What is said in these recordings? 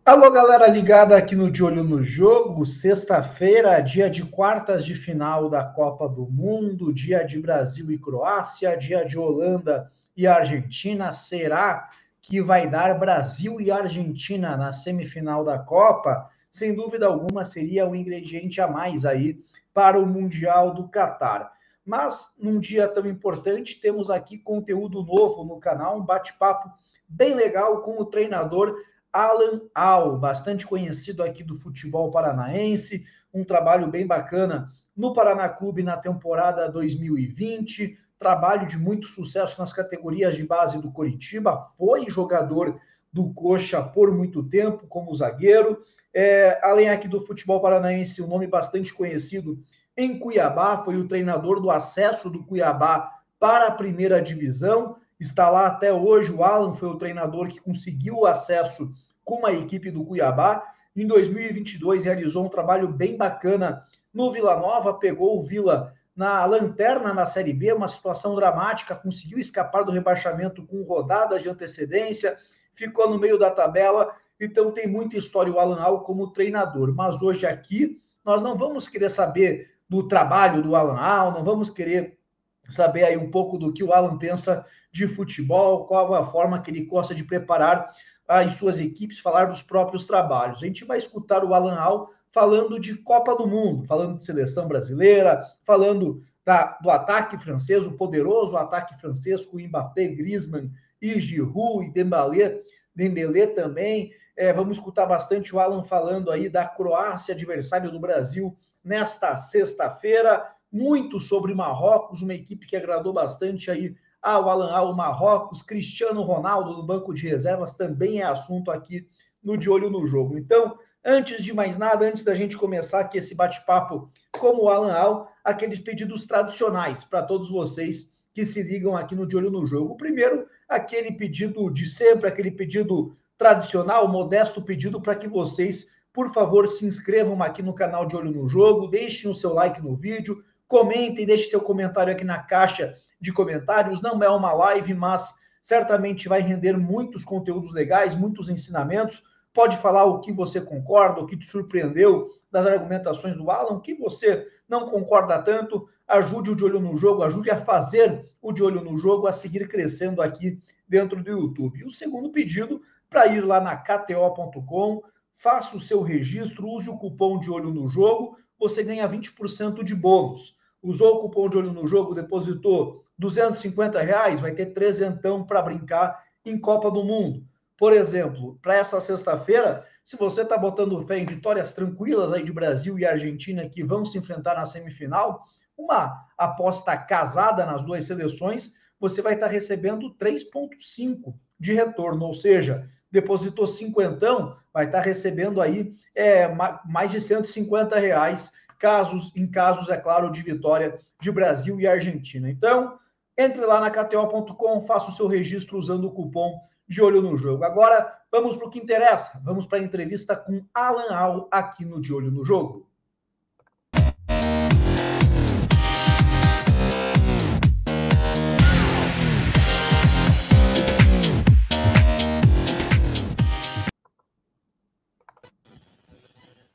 Alô, galera ligada aqui no De Olho no Jogo, sexta-feira, dia de quartas de final da Copa do Mundo, dia de Brasil e Croácia, dia de Holanda e Argentina. Será que vai dar Brasil e Argentina na semifinal da Copa? Sem dúvida alguma, seria um ingrediente a mais aí para o Mundial do Catar. Mas, num dia tão importante, temos aqui conteúdo novo no canal, um bate-papo bem legal com o treinador Alan Al, bastante conhecido aqui do futebol paranaense, um trabalho bem bacana no Paraná Clube na temporada 2020, trabalho de muito sucesso nas categorias de base do Coritiba, foi jogador do Coxa por muito tempo como zagueiro, além aqui do futebol paranaense, um nome bastante conhecido em Cuiabá, foi o treinador do acesso do Cuiabá para a primeira divisão, está lá até hoje, o Alan foi o treinador que conseguiu o acesso com a equipe do Cuiabá. Em 2022 realizou um trabalho bem bacana no Vila Nova, pegou o Vila na lanterna na Série B, uma situação dramática, conseguiu escapar do rebaixamento com rodadas de antecedência, ficou no meio da tabela, então tem muita história o Alan Al como treinador. Mas hoje aqui nós não vamos querer saber do trabalho do Alan Al, não vamos querer saber aí um pouco do que o Alan pensa de futebol, qual a forma que ele gosta de preparar as suas equipes, falar dos próprios trabalhos. A gente vai escutar o Alan Al falando de Copa do Mundo, falando de seleção brasileira, falando do ataque francês, o poderoso ataque francês com Mbappé, Griezmann e Giroud e Dembélé também. Vamos escutar bastante o Alan falando aí da Croácia, adversário do Brasil, nesta sexta-feira. Muito sobre Marrocos, uma equipe que agradou bastante aí ao Alan Al Marrocos, Cristiano Ronaldo no banco de reservas também é assunto aqui no De Olho no Jogo. Então, antes de mais nada, antes da gente começar aqui esse bate-papo como o Alan Al, aqueles pedidos tradicionais para todos vocês que se ligam aqui no De Olho no Jogo. O primeiro, aquele pedido de sempre, aquele pedido tradicional, modesto pedido para que vocês, por favor, se inscrevam aqui no canal De Olho no Jogo, deixem o seu like no vídeo, comentem, deixem seu comentário aqui na caixa de comentários. Não é uma live, mas certamente vai render muitos conteúdos legais, muitos ensinamentos. Pode falar o que você concorda, o que te surpreendeu das argumentações do Alan, o que você não concorda tanto. Ajude o De Olho no Jogo, ajude a fazer o De Olho no Jogo a seguir crescendo aqui dentro do YouTube. E o segundo pedido, para ir lá na KTO.com, faça o seu registro, use o cupom De Olho no Jogo, você ganha 20% de bônus. Usou o cupom De Olho no Jogo, depositou R$ 250, vai ter trezentão para brincar em Copa do Mundo. Por exemplo, para essa sexta-feira, se você está botando fé em vitórias tranquilas aí de Brasil e Argentina que vão se enfrentar na semifinal, uma aposta casada nas duas seleções, você vai estar recebendo 3,5 de retorno, ou seja, depositou cinquentão, vai estar recebendo aí mais de R$ 150, em casos, é claro, de vitória de Brasil e Argentina. Então, entre lá na KTO.com, faça o seu registro usando o cupom De Olho no Jogo. Agora, vamos para o que interessa. Vamos para a entrevista com Alan Al aqui no De Olho no Jogo.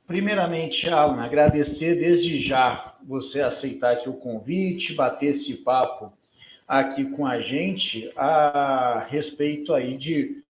Primeiramente, Alan, agradecer desde já você aceitar aqui o convite, bater esse papo aqui com a gente a respeito aí de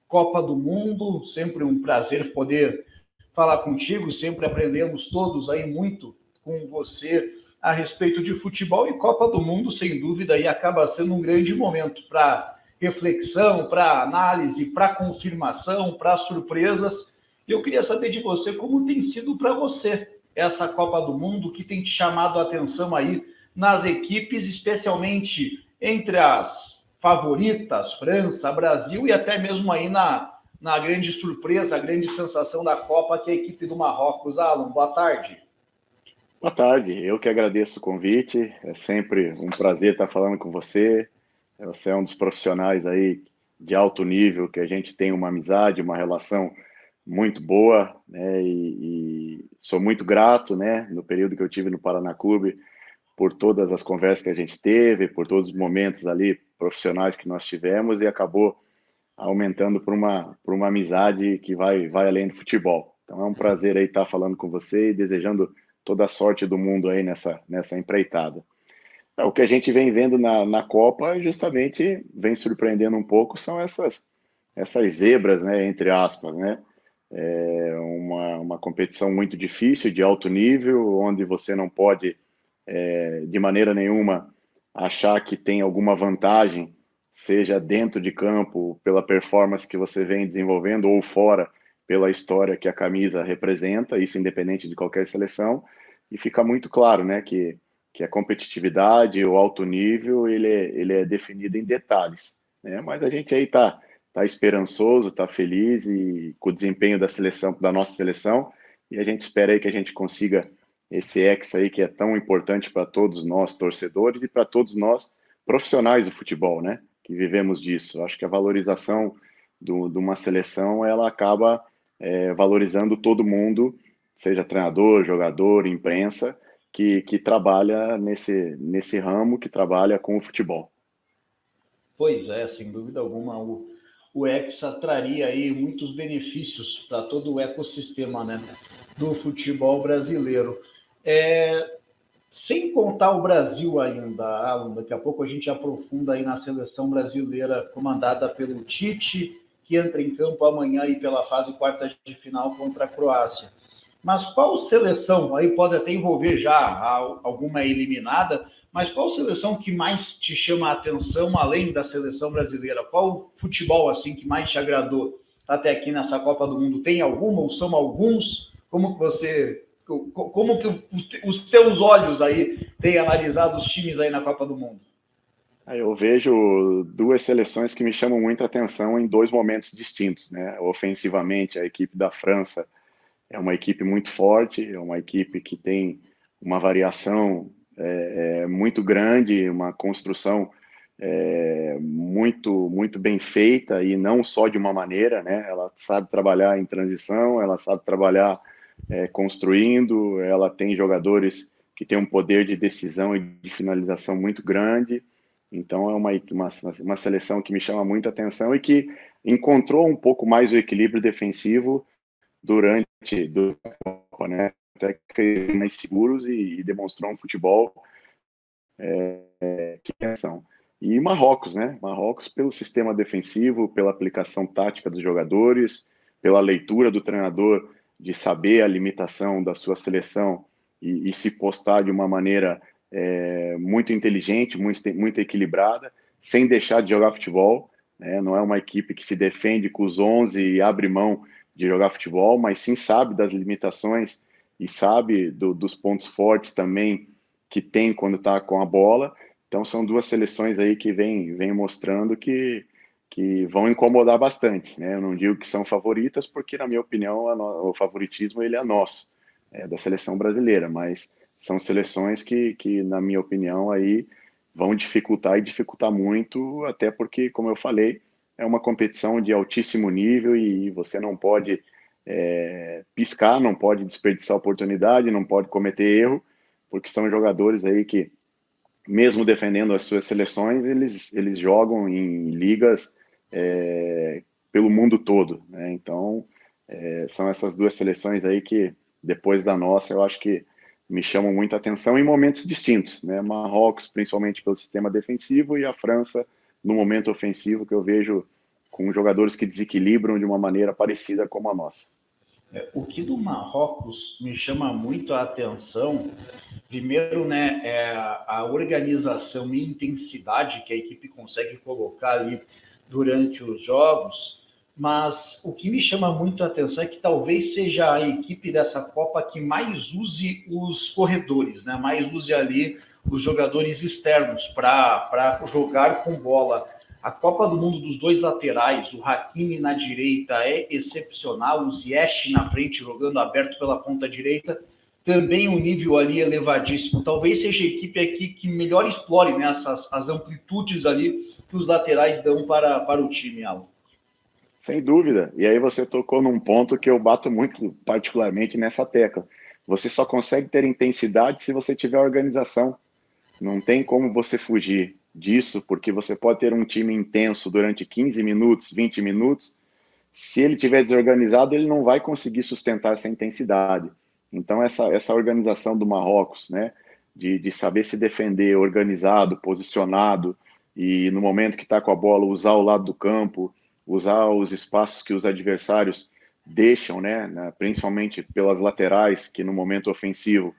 Copa do Mundo. Sempre um prazer poder falar contigo, sempre aprendemos todos aí muito com você a respeito de futebol, e Copa do Mundo, sem dúvida, aí acaba sendo um grande momento para reflexão, para análise, para confirmação, para surpresas. Eu queria saber de você como tem sido para você essa Copa do Mundo, que tem te chamado a atenção aí nas equipes, especialmente entre as favoritas, França, Brasil, e até mesmo aí na grande surpresa, a grande sensação da Copa, que é a equipe do Marrocos. Alan, boa tarde. Boa tarde, eu que agradeço o convite, é sempre um prazer estar falando com você. Você é um dos profissionais aí de alto nível, que a gente tem uma amizade, uma relação muito boa, né? E sou muito grato, né, no período que eu tive no Paraná Clube, por todas as conversas que a gente teve, por todos os momentos ali profissionais que nós tivemos, e acabou aumentando por uma amizade que vai além do futebol. Então é um prazer aí estar falando com você e desejando toda a sorte do mundo aí nessa empreitada. O que a gente vem vendo na Copa justamente vem surpreendendo um pouco, são essas zebras, né, entre aspas, né? É uma competição muito difícil, de alto nível, onde você não pode, de maneira nenhuma, achar que tem alguma vantagem, seja dentro de campo, pela performance que você vem desenvolvendo, ou fora, pela história que a camisa representa, isso independente de qualquer seleção, e fica muito claro, né, que a competitividade, o alto nível, ele é definido em detalhes, né? Mas a gente aí tá esperançoso, tá feliz e com o desempenho da seleção, da nossa seleção, e a gente espera aí que a gente consiga esse hexa aí que é tão importante para todos nós torcedores e para todos nós profissionais do futebol, né? Que vivemos disso. Acho que a valorização de uma seleção, ela acaba valorizando todo mundo, seja treinador, jogador, imprensa, que trabalha nesse ramo, que trabalha com o futebol. Pois é, sem dúvida alguma, o Hexa traria aí muitos benefícios para todo o ecossistema, né, do futebol brasileiro. Sem contar o Brasil ainda, Alan, daqui a pouco a gente aprofunda aí na seleção brasileira comandada pelo Tite, que entra em campo amanhã aí pela fase quartas de final contra a Croácia. Mas qual seleção, aí pode até envolver já alguma eliminada, mas qual seleção que mais te chama a atenção, além da seleção brasileira? Qual futebol assim que mais te agradou até aqui nessa Copa do Mundo? Tem alguma ou são alguns? Como que os teus olhos aí têm analisado os times aí na Copa do Mundo? Eu vejo duas seleções que me chamam muito a atenção em dois momentos distintos, né? Ofensivamente, a equipe da França é uma equipe muito forte, é uma equipe que tem uma variação muito grande, uma construção muito bem feita, e não só de uma maneira, né? Ela sabe trabalhar em transição, ela sabe trabalhar construindo, ela tem jogadores que têm um poder de decisão e de finalização muito grande. Então é uma seleção que me chama muita atenção e que encontrou um pouco mais o equilíbrio defensivo durante a Copa, né? Até que mais seguros e demonstrou um futebol que atenção. E Marrocos, né? Marrocos pelo sistema defensivo, pela aplicação tática dos jogadores, pela leitura do treinador de saber a limitação da sua seleção e se postar de uma maneira muito inteligente, muito equilibrada, sem deixar de jogar futebol, né? Não é uma equipe que se defende com os 11 e abre mão de jogar futebol, mas sim sabe das limitações e sabe dos pontos fortes também que tem quando está com a bola. Então são duas seleções aí que vem mostrando que vão incomodar bastante, né? Eu não digo que são favoritas, porque na minha opinião o favoritismo ele é nosso, da seleção brasileira, mas são seleções que na minha opinião aí vão dificultar muito, até porque, como eu falei, é uma competição de altíssimo nível e você não pode piscar, não pode desperdiçar oportunidade, não pode cometer erro, porque são jogadores aí que, mesmo defendendo as suas seleções, eles jogam em ligas pelo mundo todo, né? Então, são essas duas seleções aí que, depois da nossa, eu acho que me chamam muita atenção em momentos distintos, né? Marrocos, principalmente pelo sistema defensivo, e a França, no momento ofensivo, que eu vejo com jogadores que desequilibram de uma maneira parecida com a nossa. O que do Marrocos me chama muito a atenção, primeiro, né, é a organização e intensidade que a equipe consegue colocar ali durante os jogos, mas o que me chama muito a atenção é que talvez seja a equipe dessa Copa que mais use os corredores, né, mais use ali os jogadores externos para jogar com bola. A Copa do Mundo dos dois laterais, o Hakimi na direita é excepcional, o Ziyech na frente jogando aberto pela ponta direita, também um nível ali elevadíssimo. Talvez seja a equipe aqui que melhor explore, né, as amplitudes ali que os laterais dão para o time, Alan. Sem dúvida. E aí você tocou num ponto que eu bato muito particularmente nessa tecla. Você só consegue ter intensidade se você tiver organização. Não tem como você fugir disso, porque você pode ter um time intenso durante 15 minutos, 20 minutos, se ele estiver desorganizado, ele não vai conseguir sustentar essa intensidade. Então, essa organização do Marrocos, né, de saber se defender organizado, posicionado, e no momento que está com a bola, usar o lado do campo, usar os espaços que os adversários deixam, né, principalmente pelas laterais, que no momento ofensivo,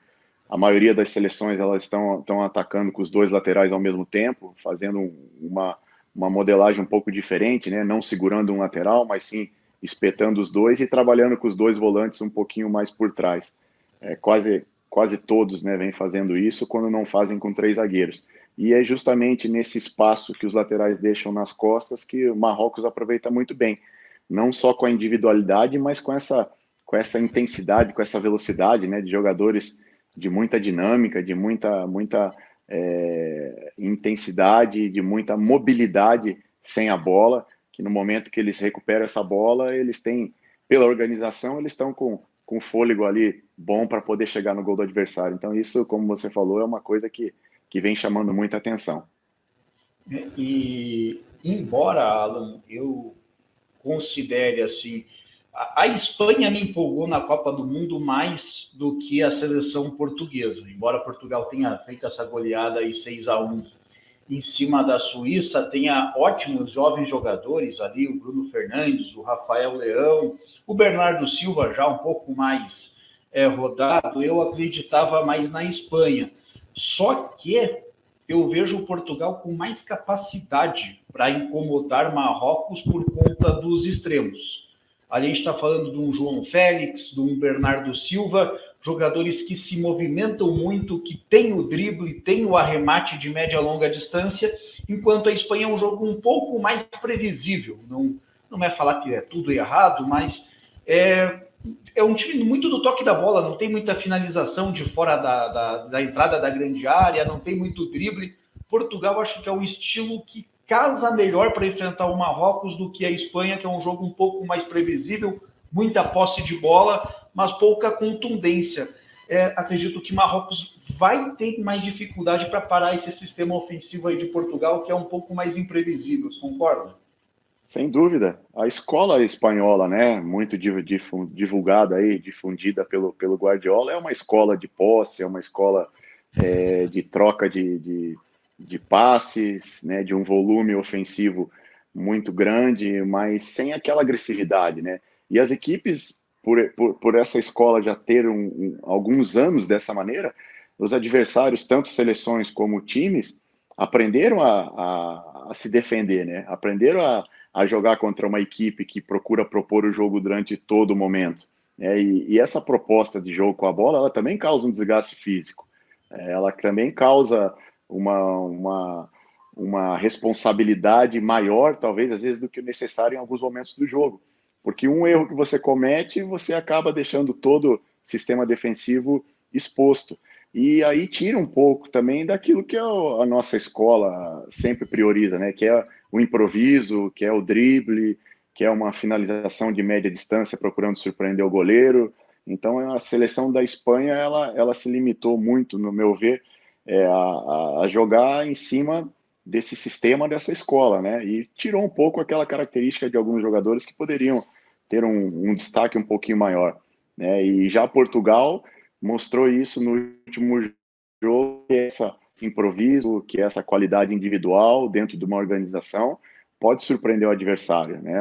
a maioria das seleções elas estão atacando com os dois laterais ao mesmo tempo, fazendo uma modelagem um pouco diferente, né? Não segurando um lateral, mas sim espetando os dois e trabalhando com os dois volantes um pouquinho mais por trás. Quase todos, né, vêm fazendo isso quando não fazem com 3 zagueiros. E é justamente nesse espaço que os laterais deixam nas costas que o Marrocos aproveita muito bem. Não só com a individualidade, mas com essa intensidade, com essa velocidade, né, de jogadores de muita dinâmica, de muita intensidade, de muita mobilidade sem a bola, que no momento que eles recuperam essa bola, eles têm, pela organização, eles estão com fôlego ali bom para poder chegar no gol do adversário. Então isso, como você falou, é uma coisa que vem chamando muita atenção. E, embora, Alan, eu considere assim, a Espanha me empolgou na Copa do Mundo mais do que a seleção portuguesa, embora Portugal tenha feito essa goleada aí 6-1 em cima da Suíça, tenha ótimos jovens jogadores ali, o Bruno Fernandes, o Rafael Leão, o Bernardo Silva já um pouco mais rodado, eu acreditava mais na Espanha. Só que eu vejo o Portugal com mais capacidade para incomodar Marrocos por conta dos extremos. A gente está falando de um João Félix, de um Bernardo Silva, jogadores que se movimentam muito, que tem o drible, tem o arremate de média a longa distância, enquanto a Espanha é um jogo um pouco mais previsível. Não é falar que é tudo errado, mas é um time muito do toque da bola, não tem muita finalização de fora da entrada da grande área, não tem muito drible. Portugal acho que é um estilo que casa melhor para enfrentar o Marrocos do que a Espanha, que é um jogo um pouco mais previsível, muita posse de bola, mas pouca contundência. Acredito que Marrocos vai ter mais dificuldade para parar esse sistema ofensivo aí de Portugal, que é um pouco mais imprevisível, você concorda? Sem dúvida. A escola espanhola, né, muito divulgada aí, difundida pelo Guardiola, é uma escola de posse, é uma escola de troca de passes, né, de um volume ofensivo muito grande, mas sem aquela agressividade, né? E as equipes, por essa escola já ter alguns anos dessa maneira, os adversários, tanto seleções como times, aprenderam a se defender, né? Aprenderam a jogar contra uma equipe que procura propor o jogo durante todo o momento. E essa proposta de jogo com a bola, ela também causa um desgaste físico. Ela também causa uma responsabilidade maior, talvez, às vezes, do que o necessário em alguns momentos do jogo. Porque um erro que você comete, você acaba deixando todo o sistema defensivo exposto. E aí tira um pouco também daquilo que a nossa escola sempre prioriza, né? Que é o improviso, que é o drible, que é uma finalização de média distância procurando surpreender o goleiro. Então, a seleção da Espanha, ela se limitou muito, no meu ver, a jogar em cima desse sistema, dessa escola, né? E tirou um pouco aquela característica de alguns jogadores que poderiam ter um destaque um pouquinho maior, né? E já Portugal mostrou isso no último jogo, que esse improviso, que essa qualidade individual dentro de uma organização pode surpreender o adversário, né?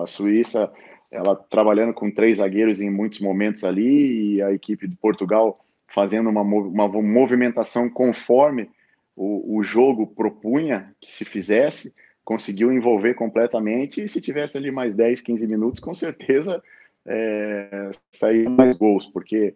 A Suíça, ela trabalhando com 3 zagueiros em muitos momentos ali, e a equipe de Portugal fazendo uma movimentação conforme o jogo propunha que se fizesse, conseguiu envolver completamente, e se tivesse ali mais 10, 15 minutos, com certeza sair mais gols, porque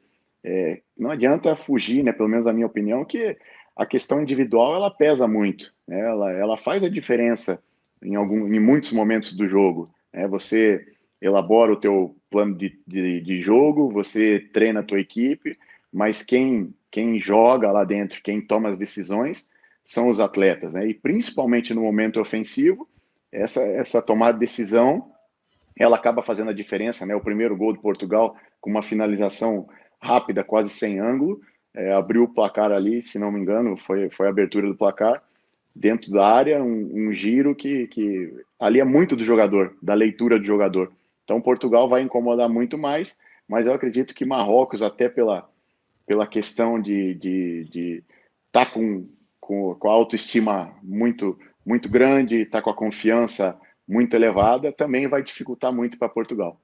não adianta fugir, né, pelo menos na minha opinião, que a questão individual ela pesa muito, né, ela faz a diferença em muitos momentos do jogo, né, você elabora o teu plano de jogo, você treina a tua equipe, mas quem joga lá dentro, quem toma as decisões, são os atletas, né? E principalmente no momento ofensivo, essa tomada de decisão, ela acaba fazendo a diferença, né? O primeiro gol de Portugal, com uma finalização rápida, quase sem ângulo, abriu o placar ali, se não me engano, foi a abertura do placar, dentro da área, um giro que ali é muito do jogador, da leitura do jogador. Então, Portugal vai incomodar muito mais, mas eu acredito que Marrocos, até pela questão de estar com a autoestima muito grande, estar com a confiança muito elevada, também vai dificultar muito para Portugal.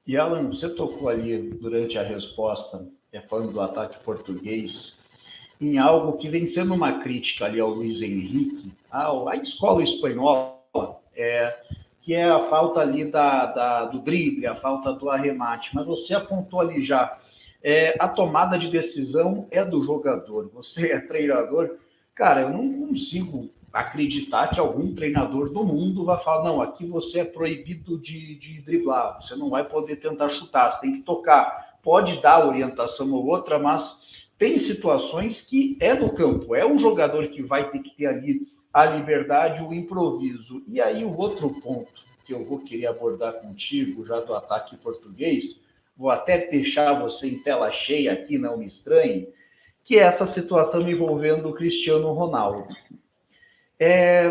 E, Alan, você tocou ali durante a resposta, falando do ataque português, em algo que vem sendo uma crítica ali ao Luiz Henrique, à escola espanhola, que é a falta ali do drible, a falta do arremate. Mas você apontou ali já, a tomada de decisão é do jogador. Você é treinador. Cara, eu não consigo acreditar que algum treinador do mundo vai falar, não, aqui você é proibido de driblar, você não vai poder tentar chutar, você tem que tocar. Pode dar orientação ou outra, mas tem situações que é no campo, é o jogador que vai ter que ter ali a liberdade, o improviso. E aí o outro ponto que eu vou querer abordar contigo, já do ataque português, vou até deixar você em tela cheia aqui, não me estranhe, que é essa situação envolvendo o Cristiano Ronaldo.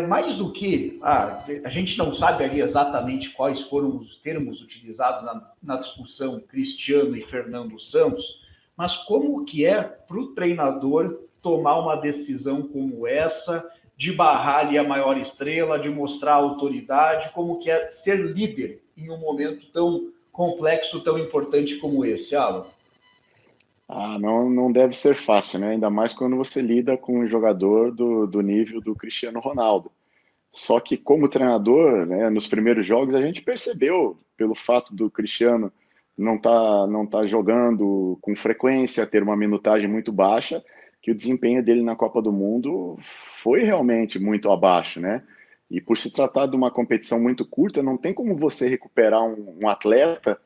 Mais do que, a gente não sabe ali exatamente quais foram os termos utilizados na discussão Cristiano e Fernando Santos, mas como que é para o treinador tomar uma decisão como essa, de barrar ali a maior estrela, de mostrar autoridade, como que é ser líder em um momento tão complexo, tão importante como esse, Alan? Não deve ser fácil, né? Ainda mais quando você lida com um jogador do nível do Cristiano Ronaldo. Só que como treinador, né, nos primeiros jogos, a gente percebeu, pelo fato do Cristiano não tá jogando com frequência, ter uma minutagem muito baixa, que o desempenho dele na Copa do Mundo foi realmente muito abaixo, né? E por se tratar de uma competição muito curta, não tem como você recuperar um atleta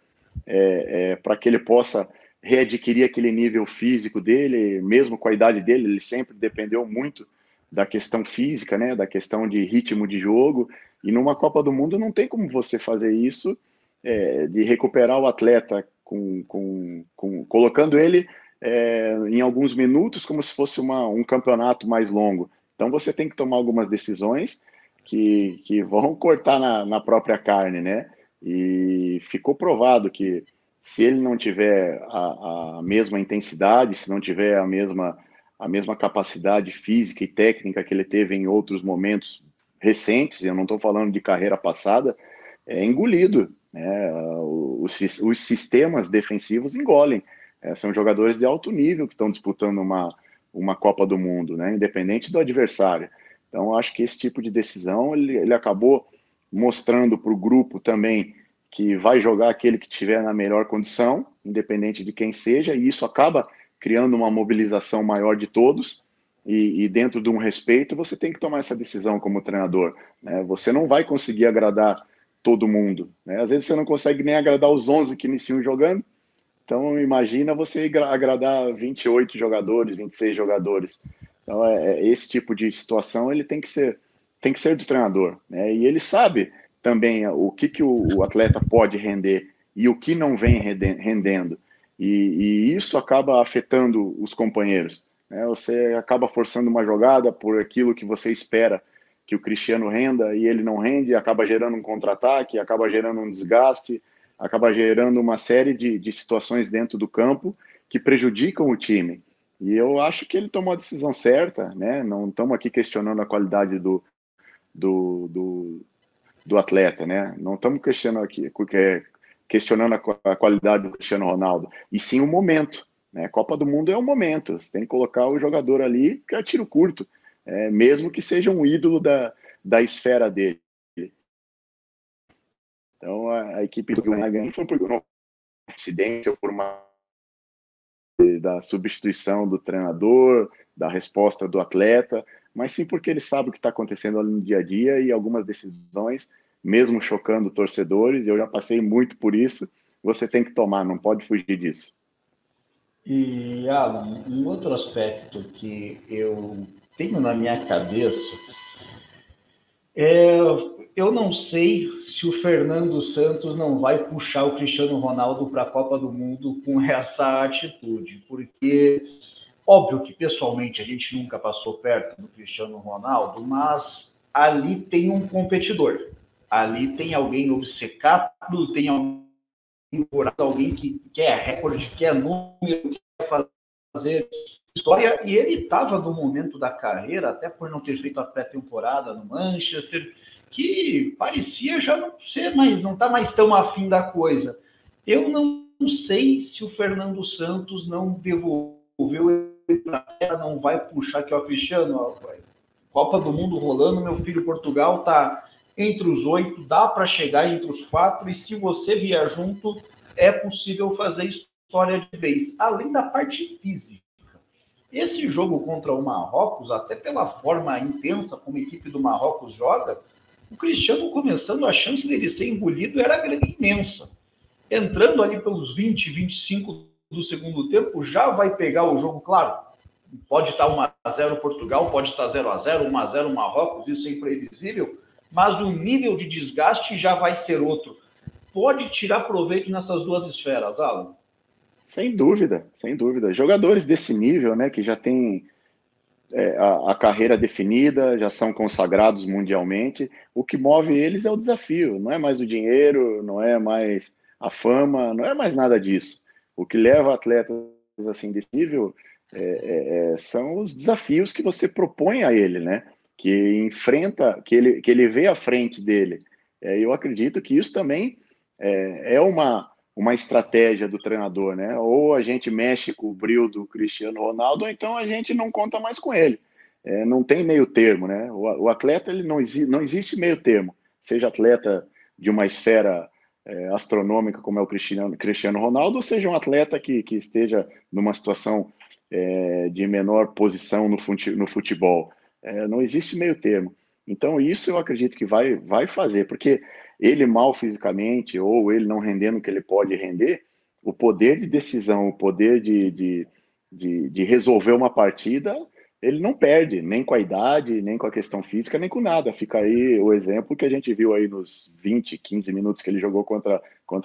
para que ele possa readquirir aquele nível físico dele, mesmo com a idade dele, ele sempre dependeu muito da questão física, né, da questão de ritmo de jogo, e numa Copa do Mundo não tem como você fazer isso, de recuperar o atleta colocando ele em alguns minutos como se fosse um campeonato mais longo. Então você tem que tomar algumas decisões que vão cortar na própria carne, né? E ficou provado que se ele não tiver a mesma intensidade, se não tiver a mesma capacidade física e técnica que ele teve em outros momentos recentes, eu não estou falando de carreira passada, é engolido, né? Os sistemas defensivos engolem. São jogadores de alto nível que estão disputando uma Copa do Mundo, né? Independente do adversário. Então, acho que esse tipo de decisão, ele acabou mostrando para o grupo também que vai jogar aquele que estiver na melhor condição, independente de quem seja, e isso acaba criando uma mobilização maior de todos, e dentro de um respeito, você tem que tomar essa decisão como treinador, né? Você não vai conseguir agradar todo mundo, né? Às vezes você não consegue nem agradar os 11 que iniciam jogando, então imagina você agradar 28 jogadores, 26 jogadores. Então esse tipo de situação ele tem que ser do treinador, né? E ele sabe também o que o atleta pode render e o que não vem rendendo. E isso acaba afetando os companheiros, né? Você acaba forçando uma jogada por aquilo que você espera que o Cristiano renda e ele não rende, acaba gerando um contra-ataque, acaba gerando um desgaste, acaba gerando uma série de situações dentro do campo que prejudicam o time. E eu acho que ele tomou a decisão certa, né? Não estamos aqui questionando a qualidade do atleta, né? Não estamos questionando a qualidade do Cristiano Ronaldo, e sim o momento, né? Copa do Mundo é o momento, você tem que colocar o jogador ali que é tiro curto, mesmo que seja um ídolo da esfera dele. Então a equipe do ganha foi por uma incidência, por da substituição do treinador, da resposta do atleta, mas sim porque ele sabe o que está acontecendo ali no dia a dia e algumas decisões, mesmo chocando torcedores, eu já passei muito por isso, você tem que tomar, não pode fugir disso. E, Alan, um outro aspecto que eu tenho na minha cabeça eu não sei se o Fernando Santos não vai puxar o Cristiano Ronaldo para a Copa do Mundo com essa atitude, porque Óbvio que, pessoalmente, a gente nunca passou perto do Cristiano Ronaldo, mas ali tem um competidor. Ali tem alguém obcecado, tem alguém que quer recorde, quer número, quer fazer história, e ele estava no momento da carreira, até por não ter feito a pré-temporada no Manchester, que parecia já não ser mais, não está mais tão afim da coisa. Eu não sei se o Fernando Santos não devolveu ele para a terra, não vai puxar que é o Cristiano, Copa do Mundo rolando, meu filho Portugal está entre os 8, dá para chegar entre os 4, e se você vier junto, é possível fazer história de vez, além da parte física. Esse jogo contra o Marrocos, até pela forma intensa como a equipe do Marrocos joga, o Cristiano começando, a chance dele ser engolido era imensa. Entrando ali pelos 20, 25 do segundo tempo, já vai pegar o jogo, claro, pode estar 1-0 Portugal, pode estar 0-0, 1-0 Marrocos, isso é imprevisível, mas o nível de desgaste já vai ser outro. Pode tirar proveito nessas duas esferas, Alan? Sem dúvida, sem dúvida. Jogadores desse nível, né, que já têm a carreira definida, já são consagrados mundialmente, o que move eles é o desafio, não é mais o dinheiro, não é mais a fama, não é mais nada disso. O que leva atletas assim desse nível são os desafios que você propõe a ele, né? Que enfrenta, que ele vê à frente dele. Eu acredito que isso também é uma estratégia do treinador, né? Ou a gente mexe com o brilho do Cristiano Ronaldo, ou então a gente não conta mais com ele. Não tem meio termo, né? O atleta, ele não existe meio termo. Seja atleta de uma esfera astronômica, como é o Cristiano Ronaldo, ou seja um atleta que esteja numa situação de menor posição no futebol. Não existe meio termo. Então, isso eu acredito que vai fazer, porque ele mal fisicamente, ou ele não rendendo o que ele pode render, o poder de decisão, o poder de resolver uma partida, ele não perde, nem com a idade, nem com a questão física, nem com nada. Fica aí o exemplo que a gente viu aí nos 20, 15 minutos que ele jogou contra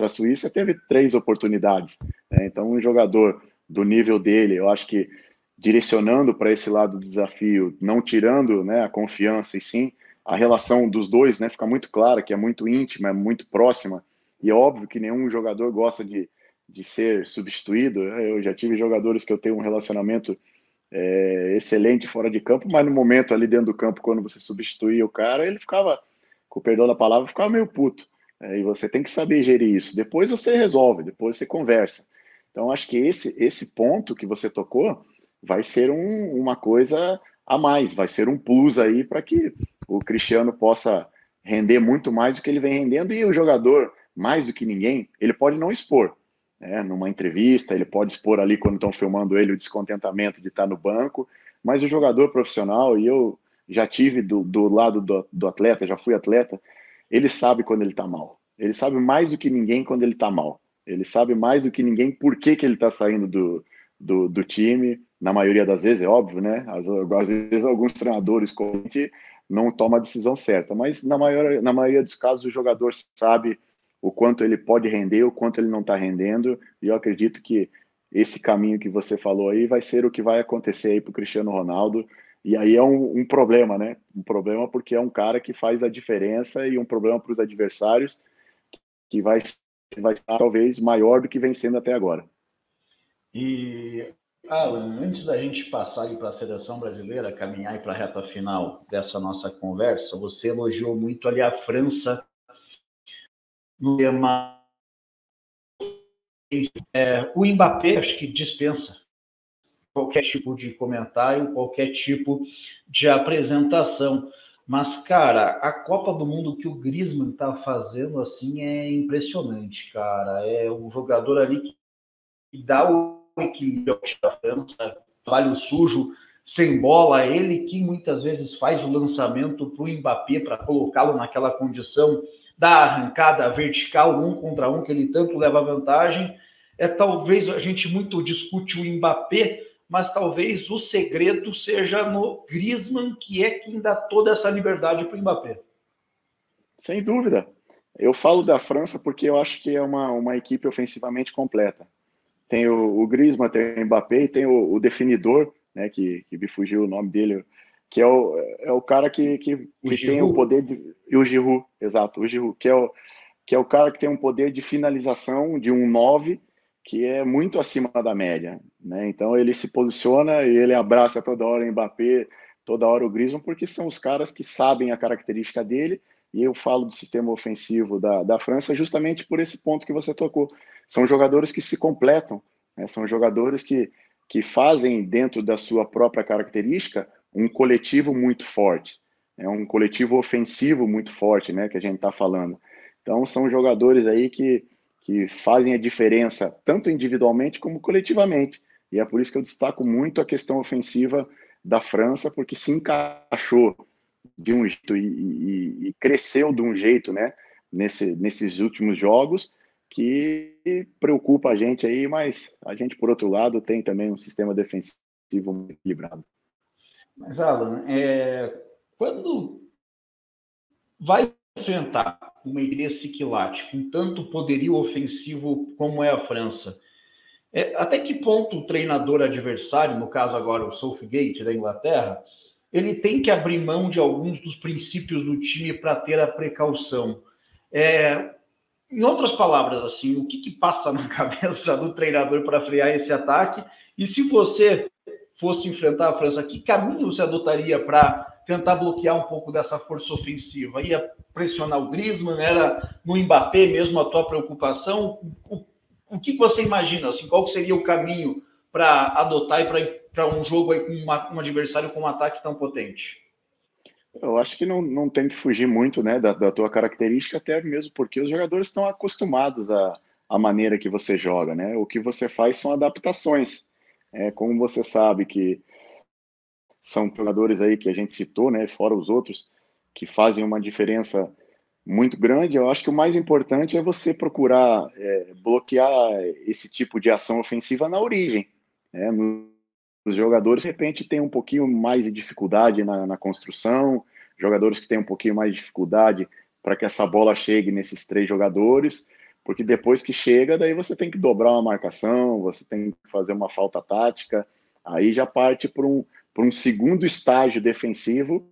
a Suíça, teve 3 oportunidades. Então, um jogador do nível dele, eu acho que direcionando para esse lado do desafio, não tirando, né, a confiança, e sim a relação dos dois, né, fica muito clara, que é muito íntima, é muito próxima, e é óbvio que nenhum jogador gosta de ser substituído. Eu já tive jogadores que eu tenho um relacionamento excelente fora de campo, mas no momento ali dentro do campo, quando você substituía o cara, ele ficava, com o perdão da palavra, ficava meio puto. E você tem que saber gerir isso. Depois você resolve, depois você conversa. Então, acho que esse ponto que você tocou vai ser uma coisa a mais, vai ser um plus aí para que o Cristiano possa render muito mais do que ele vem rendendo, e o jogador, mais do que ninguém, ele pode não expor, numa entrevista, ele pode expor ali quando estão filmando ele o descontentamento de estar no banco, mas o jogador profissional, e eu já tive do lado do atleta, já fui atleta, ele sabe quando ele está mal, ele sabe mais do que ninguém quando ele está mal, ele sabe mais do que ninguém por que ele está saindo do time, na maioria das vezes, é óbvio, né? Às vezes alguns treinadores não tomam a decisão certa, mas na maioria dos casos o jogador sabe o quanto ele pode render, o quanto ele não está rendendo, e eu acredito que esse caminho que você falou aí vai ser o que vai acontecer aí para o Cristiano Ronaldo, e aí é um problema, né? Um problema porque é um cara que faz a diferença, e um problema para os adversários que vai estar talvez maior do que vem sendo até agora. E, Alan, antes da gente passar para a seleção brasileira, caminhar para a reta final dessa nossa conversa, você elogiou muito ali a França no tema. O Mbappé, acho que dispensa qualquer tipo de comentário, qualquer tipo de apresentação. Mas, cara, a Copa do Mundo que o Griezmann está fazendo assim é impressionante, cara. É um jogador ali que dá o equilíbrio da França, trabalho sujo, sem bola, ele que muitas vezes faz o lançamento para o Mbappé para colocá-lo naquela condição da arrancada vertical, 1 contra 1, que ele tanto leva vantagem. Talvez a gente muito discute o Mbappé, mas talvez o segredo seja no Griezmann, que é quem dá toda essa liberdade para o Mbappé. Sem dúvida. Eu falo da França porque eu acho que é uma equipe ofensivamente completa. Tem o Griezmann, tem o Mbappé e tem o definidor, né, que me fugiu o nome dele, que é o cara que tem o poder de... E o Giroud, exato, o Giroud, que é o cara que tem um poder de finalização de um 9 que é muito acima da média, né? Então ele se posiciona e ele abraça toda hora o Mbappé, toda hora o Griezmann, porque são os caras que sabem a característica dele, e eu falo do sistema ofensivo da França justamente por esse ponto que você tocou. São jogadores que se completam, né? São jogadores que fazem, dentro da sua própria característica, um coletivo muito forte. É um coletivo ofensivo muito forte, né, que a gente está falando. Então, são jogadores aí que fazem a diferença, tanto individualmente como coletivamente. E é por isso que eu destaco muito a questão ofensiva da França, porque se encaixou de um jeito e cresceu de um jeito, né, nesses últimos jogos, que preocupa a gente aí, mas a gente, por outro lado, tem também um sistema defensivo muito equilibrado. Mas, Alan, quando vai enfrentar uma Igreja Quilate com tanto poderio ofensivo como é a França, até que ponto o treinador adversário, no caso agora o Southgate da Inglaterra, ele tem que abrir mão de alguns dos princípios do time para ter a precaução? Em outras palavras, assim, o que passa na cabeça do treinador para frear esse ataque? E se você fosse enfrentar a França, que caminho você adotaria para tentar bloquear um pouco dessa força ofensiva? Ia pressionar o Griezmann? Era no Mbappé mesmo a tua preocupação? O que você imagina? Assim, qual seria o caminho para adotar e para um jogo aí com um adversário com um ataque tão potente? Eu acho que não tem que fugir muito, né, da tua característica, até mesmo porque os jogadores estão acostumados à maneira que você joga, né? O que você faz são adaptações. Como você sabe que são jogadores aí que a gente citou, né, fora os outros, que fazem uma diferença muito grande, eu acho que o mais importante é você procurar bloquear esse tipo de ação ofensiva na origem, né? Os jogadores, de repente, têm um pouquinho mais de dificuldade na construção, jogadores que têm um pouquinho mais de dificuldade para que essa bola chegue nesses 3 jogadores, porque depois que chega, daí você tem que dobrar uma marcação, você tem que fazer uma falta tática, aí já parte para um segundo estágio defensivo,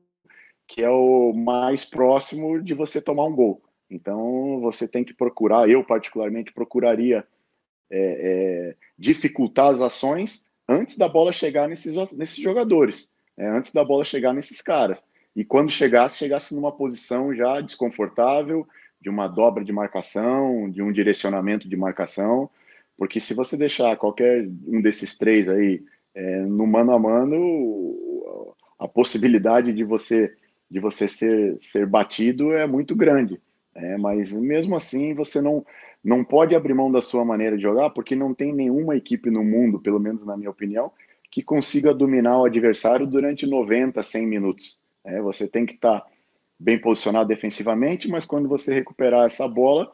que é o mais próximo de você tomar um gol. Então, você tem que procurar, eu particularmente procuraria dificultar as ações antes da bola chegar nesses jogadores, antes da bola chegar nesses caras. E quando chegasse numa posição já desconfortável, de uma dobra de marcação, de um direcionamento de marcação, porque se você deixar qualquer um desses 3 aí no mano a mano, a possibilidade de você ser batido é muito grande. Mas mesmo assim, você não pode abrir mão da sua maneira de jogar, porque não tem nenhuma equipe no mundo, pelo menos na minha opinião, que consiga dominar o adversário durante 90, 100 minutos. Você tem que estar bem posicionado defensivamente, mas quando você recuperar essa bola,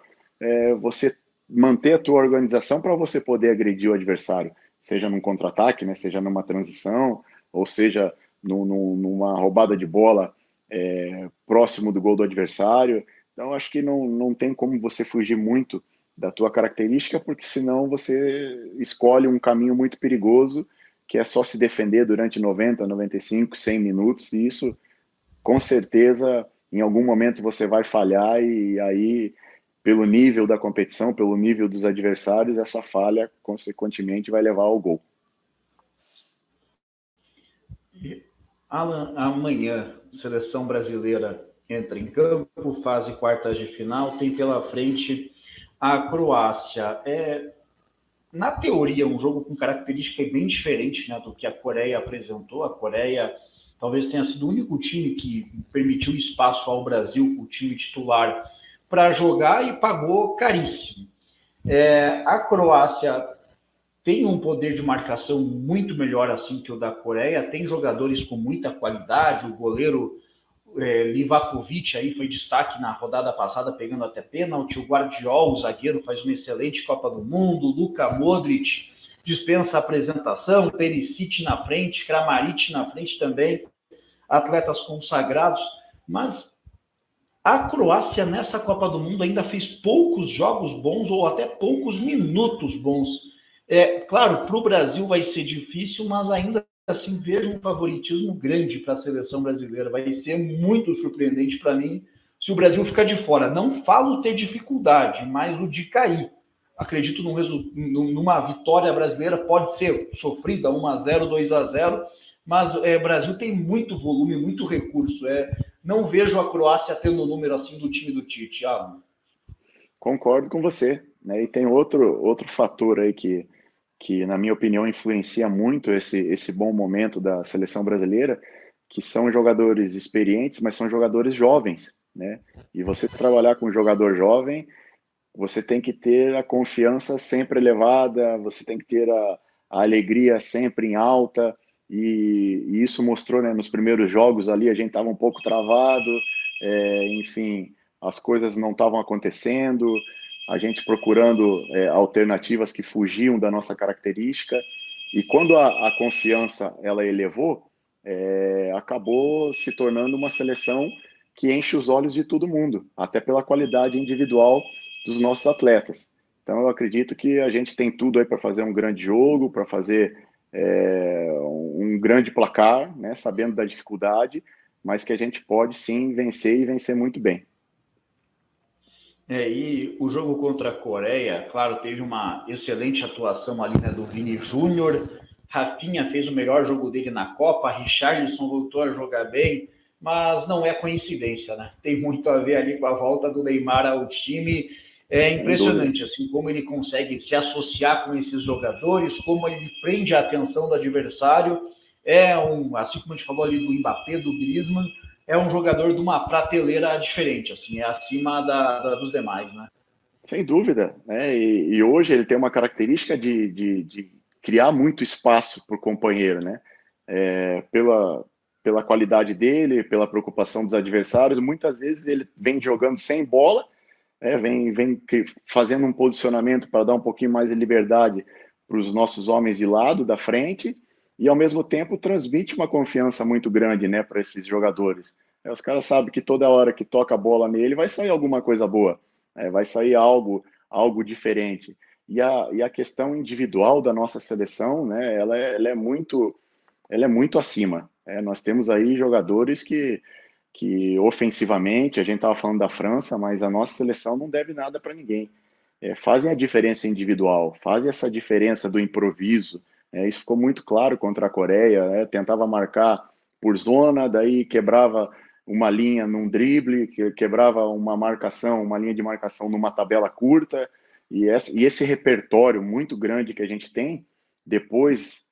você manter a tua organização para você poder agredir o adversário, seja num contra-ataque, né, seja numa transição, ou seja numa roubada de bola próximo do gol do adversário. Então, acho que não tem como você fugir muito da tua característica, porque senão você escolhe um caminho muito perigoso, que é só se defender durante 90, 95, 100 minutos, e isso, com certeza, em algum momento você vai falhar, e aí, pelo nível da competição, pelo nível dos adversários, essa falha, consequentemente, vai levar ao gol. Alan, amanhã, seleção brasileira entra em campo, fase quartas de final, tem pela frente a Croácia. Na teoria, um jogo com característica bem diferente, né, do que a Coreia apresentou. A Coreia talvez tenha sido o único time que permitiu espaço ao Brasil, o time titular, para jogar, e pagou caríssimo. A Croácia tem um poder de marcação muito melhor assim que o da Coreia, tem jogadores com muita qualidade, o goleiro Livakovic aí foi destaque na rodada passada, pegando até pênalti, o Guardiol, o zagueiro, faz uma excelente Copa do Mundo, o Luka Modric dispensa apresentação, Perisic na frente, Kramaric na frente também, atletas consagrados, mas a Croácia nessa Copa do Mundo ainda fez poucos jogos bons ou até poucos minutos bons. Claro, para o Brasil vai ser difícil, mas ainda assim vejo um favoritismo grande para a seleção brasileira. Vai ser muito surpreendente para mim se o Brasil ficar de fora. Não falo ter dificuldade, mas o de cair. Acredito numa vitória brasileira, pode ser sofrida, 1-0, 2-0, mas o Brasil tem muito volume, muito recurso. Não vejo a Croácia tendo o número assim do time do Tite. Concordo com você, né? E tem outro fator aí que, na minha opinião, influencia muito esse bom momento da seleção brasileira, que são jogadores experientes, mas são jogadores jovens, né? E você trabalhar com um jogador jovem, você tem que ter a confiança sempre elevada, você tem que ter a alegria sempre em alta, e isso mostrou, né, nos primeiros jogos ali, a gente estava um pouco travado, enfim, as coisas não estavam acontecendo, a gente procurando alternativas que fugiam da nossa característica, e quando a confiança ela elevou, acabou se tornando uma seleção que enche os olhos de todo mundo, até pela qualidade individual dos nossos atletas. Então eu acredito que a gente tem tudo aí para fazer um grande jogo, para fazer um grande placar, né, sabendo da dificuldade, mas que a gente pode sim vencer e vencer muito bem. E o jogo contra a Coreia, claro, teve uma excelente atuação ali, né, do Vini Júnior. Rafinha fez o melhor jogo dele na Copa, Richarlison voltou a jogar bem, mas não é coincidência, né? Tem muito a ver ali com a volta do Neymar ao time. É impressionante, assim, como ele consegue se associar com esses jogadores, como ele prende a atenção do adversário. Assim como a gente falou ali do Mbappé, do Griezmann, é um jogador de uma prateleira diferente, assim, é acima dos demais, né? Sem dúvida, né? E hoje ele tem uma característica de criar muito espaço para o companheiro, né? Pela qualidade dele, pela preocupação dos adversários, muitas vezes ele vem jogando sem bola, vem fazendo um posicionamento para dar um pouquinho mais de liberdade para os nossos homens de lado, da frente, e ao mesmo tempo transmite uma confiança muito grande, né, para esses jogadores. Os caras sabem que toda hora que toca a bola nele vai sair alguma coisa boa, vai sair algo diferente. E a questão individual da nossa seleção, né, ela é muito acima. Nós temos aí jogadores que ofensivamente, a gente estava falando da França, mas a nossa seleção não deve nada para ninguém. Fazem a diferença individual, fazem essa diferença do improviso. Isso ficou muito claro contra a Coreia, tentava marcar por zona, daí quebrava uma linha num drible, quebrava uma linha de marcação numa tabela curta, e esse repertório muito grande que a gente tem, depois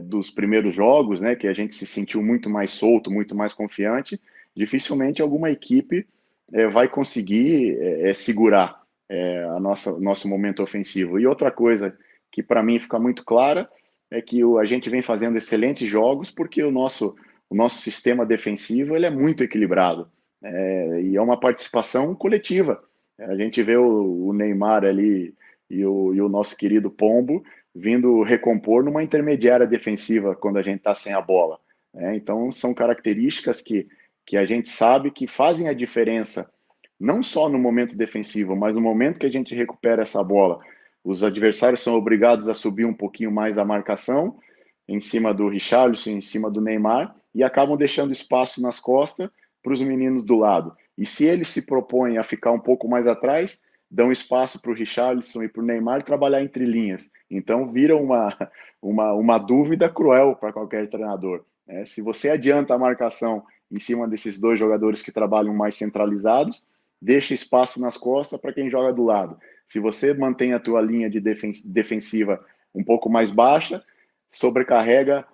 dos primeiros jogos, né, que a gente se sentiu muito mais solto, muito mais confiante, dificilmente alguma equipe vai conseguir segurar nosso momento ofensivo. E outra coisa que para mim fica muito clara é que a gente vem fazendo excelentes jogos porque o nosso sistema defensivo ele é muito equilibrado e é uma participação coletiva. A gente vê o Neymar ali e o nosso querido Pombo vindo recompor numa intermediária defensiva quando a gente está sem a bola. Então, são características que a gente sabe que fazem a diferença, não só no momento defensivo, mas no momento que a gente recupera essa bola. Os adversários são obrigados a subir um pouquinho mais a marcação, em cima do Richarlison, em cima do Neymar, e acabam deixando espaço nas costas para os meninos do lado. E se eles se propõem a ficar um pouco mais atrás, dão espaço para o Richarlison e para o Neymar trabalhar entre linhas. Então, vira uma dúvida cruel para qualquer treinador. Se você adianta a marcação em cima desses dois jogadores que trabalham mais centralizados, deixa espaço nas costas para quem joga do lado. Se você mantém a tua linha de defensiva um pouco mais baixa, sobrecarrega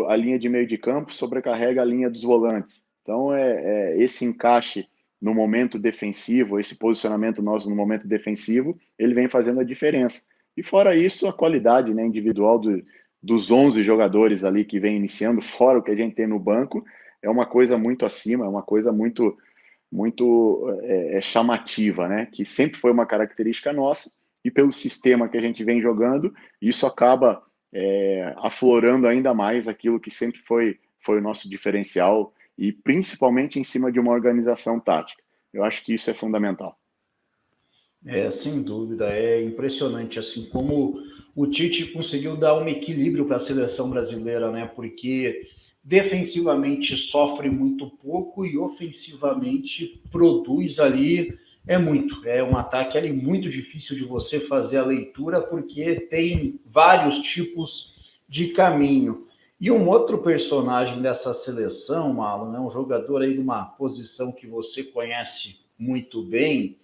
a linha de meio de campo, sobrecarrega a linha dos volantes. Então, esse encaixe no momento defensivo, esse posicionamento nosso no momento defensivo, ele vem fazendo a diferença. E fora isso, a qualidade, né, individual dos 11 jogadores ali que vem iniciando, fora o que a gente tem no banco, é uma coisa muito acima, é uma coisa muito chamativa, né? Que sempre foi uma característica nossa, e pelo sistema que a gente vem jogando, isso acaba aflorando ainda mais aquilo que sempre foi o nosso diferencial, e principalmente em cima de uma organização tática. Eu acho que isso é fundamental. Sem dúvida, é impressionante assim como o Tite conseguiu dar um equilíbrio para a seleção brasileira, né? Porque defensivamente sofre muito pouco e ofensivamente produz ali muito. É um ataque ali muito difícil de você fazer a leitura porque tem vários tipos de caminho. E um outro personagem dessa seleção, Marlon, é um jogador aí de uma posição que você conhece muito bem,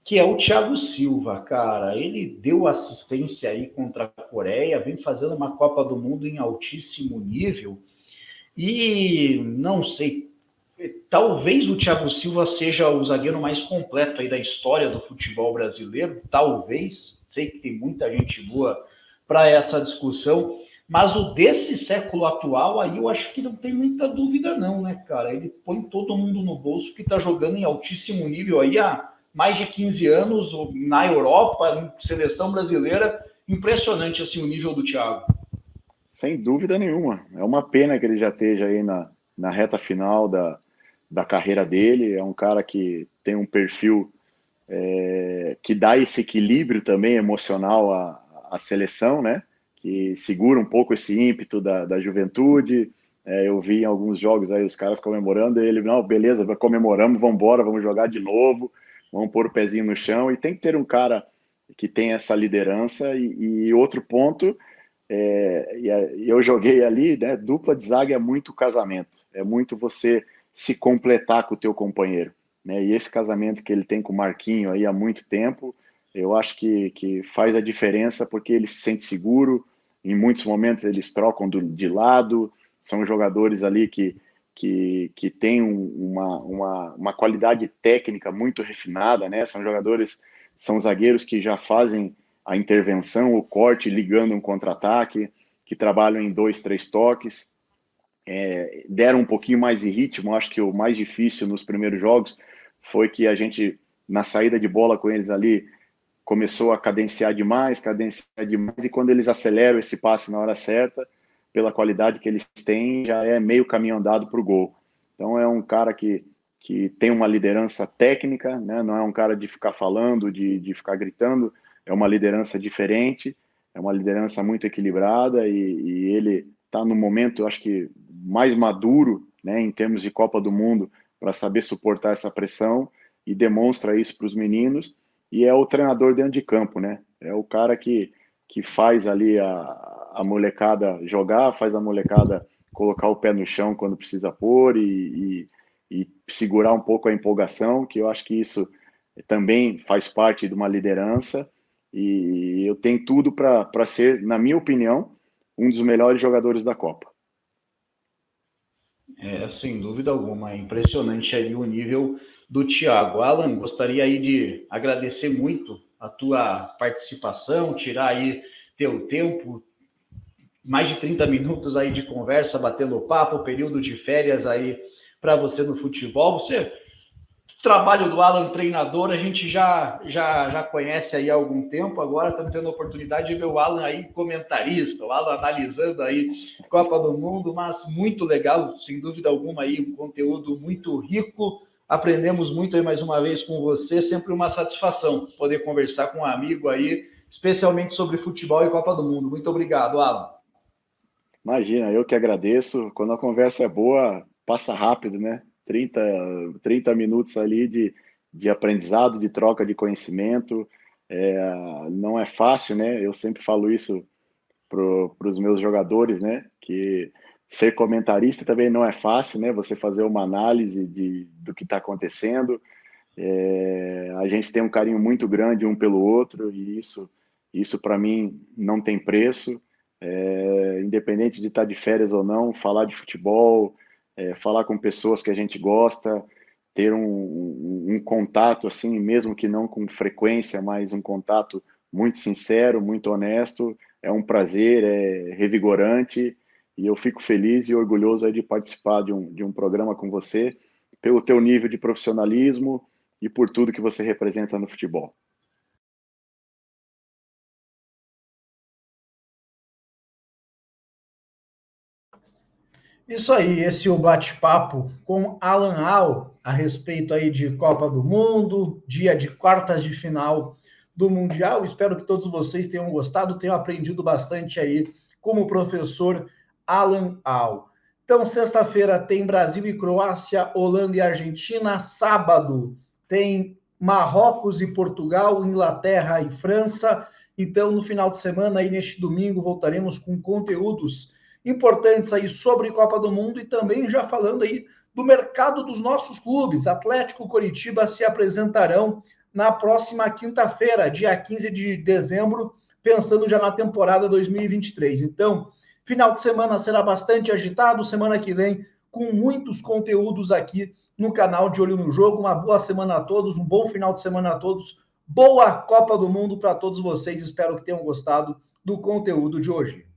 que é o Thiago Silva, cara. Ele deu assistência aí contra a Coreia, vem fazendo uma Copa do Mundo em altíssimo nível. E não sei, talvez o Thiago Silva seja o zagueiro mais completo aí da história do futebol brasileiro, talvez. Sei que tem muita gente boa para essa discussão, mas o desse século atual aí eu acho que não tem muita dúvida não, né, cara? Ele põe todo mundo no bolso que está jogando em altíssimo nível aí há mais de 15 anos na Europa, seleção brasileira. Impressionante assim o nível do Thiago. Sem dúvida nenhuma. É uma pena que ele já esteja aí na reta final da carreira dele. É um cara que tem um perfil que dá esse equilíbrio também emocional à seleção, né? Que segura um pouco esse ímpeto da juventude. Eu vi em alguns jogos aí os caras comemorando, e ele, não, beleza, comemoramos, vamos embora, vamos jogar de novo, vamos pôr o pezinho no chão, e tem que ter um cara que tem essa liderança, e outro ponto, e eu joguei ali, né, dupla de zaga é muito casamento, é muito você se completar com o teu companheiro, né, e esse casamento que ele tem com o Marquinho aí há muito tempo, eu acho que faz a diferença porque ele se sente seguro, em muitos momentos eles trocam de lado, são jogadores ali que têm uma qualidade técnica muito refinada, né, são zagueiros que já fazem a intervenção, o corte, ligando um contra-ataque, que trabalham em 2, 3 toques, deram um pouquinho mais de ritmo. Acho que o mais difícil nos primeiros jogos foi que a gente, na saída de bola com eles ali, começou a cadenciar demais, e quando eles aceleram esse passe na hora certa, pela qualidade que eles têm, já é meio caminho andado para o gol. Então é um cara que tem uma liderança técnica, né? Não é um cara de ficar falando, de ficar gritando, é uma liderança diferente, é uma liderança muito equilibrada, e ele está no momento, eu acho que, mais maduro, né, em termos de Copa do Mundo, para saber suportar essa pressão, e demonstra isso para os meninos, e é o treinador dentro de campo, né? É o cara que faz ali a molecada jogar, faz a molecada colocar o pé no chão quando precisa pôr, e segurar um pouco a empolgação, que eu acho que isso também faz parte de uma liderança, e eu tenho tudo para ser, na minha opinião, um dos melhores jogadores da Copa. Sem dúvida alguma, é impressionante aí o nível do Thiago. Alan, gostaria aí de agradecer muito a tua participação, tirar aí teu tempo, mais de 30 minutos aí de conversa, batendo papo, período de férias aí para você no futebol. Você, trabalho do Alan treinador, a gente já conhece aí há algum tempo, agora estamos tendo a oportunidade de ver o Alan aí comentarista, o Alan analisando aí Copa do Mundo, mas muito legal, sem dúvida alguma aí, um conteúdo muito rico, aprendemos muito aí mais uma vez com você, sempre uma satisfação poder conversar com um amigo aí, especialmente sobre futebol e Copa do Mundo. Muito obrigado, Alan. Imagina, eu que agradeço. Quando a conversa é boa, passa rápido, né? 30 minutos ali de aprendizado, de troca de conhecimento. Não é fácil, né? Eu sempre falo isso para os meus jogadores, né? Que ser comentarista também não é fácil, né? Você fazer uma análise do que está acontecendo. A gente tem um carinho muito grande um pelo outro, e isso para mim não tem preço. Independente de estar de férias ou não, falar de futebol, falar com pessoas que a gente gosta, ter um contato assim, mesmo que não com frequência, mas um contato muito sincero, muito honesto, é um prazer, é revigorante, e eu fico feliz e orgulhoso aí de participar de um programa com você, pelo teu nível de profissionalismo e por tudo que você representa no futebol. Isso aí, esse é o bate-papo com Alan Al a respeito aí de Copa do Mundo, dia de quartas de final do Mundial. Espero que todos vocês tenham gostado, tenham aprendido bastante aí como o professor Alan Al. Então, sexta-feira tem Brasil e Croácia, Holanda e Argentina. Sábado tem Marrocos e Portugal, Inglaterra e França. Então, no final de semana, aí neste domingo, voltaremos com conteúdos importantes aí sobre Copa do Mundo e também já falando aí do mercado dos nossos clubes. Atlético e Coritiba se apresentarão na próxima quinta-feira, dia 15 de dezembro, pensando já na temporada 2023. Então, final de semana será bastante agitado, semana que vem com muitos conteúdos aqui no canal de Olho no Jogo. Uma boa semana a todos, um bom final de semana a todos. Boa Copa do Mundo para todos vocês. Espero que tenham gostado do conteúdo de hoje.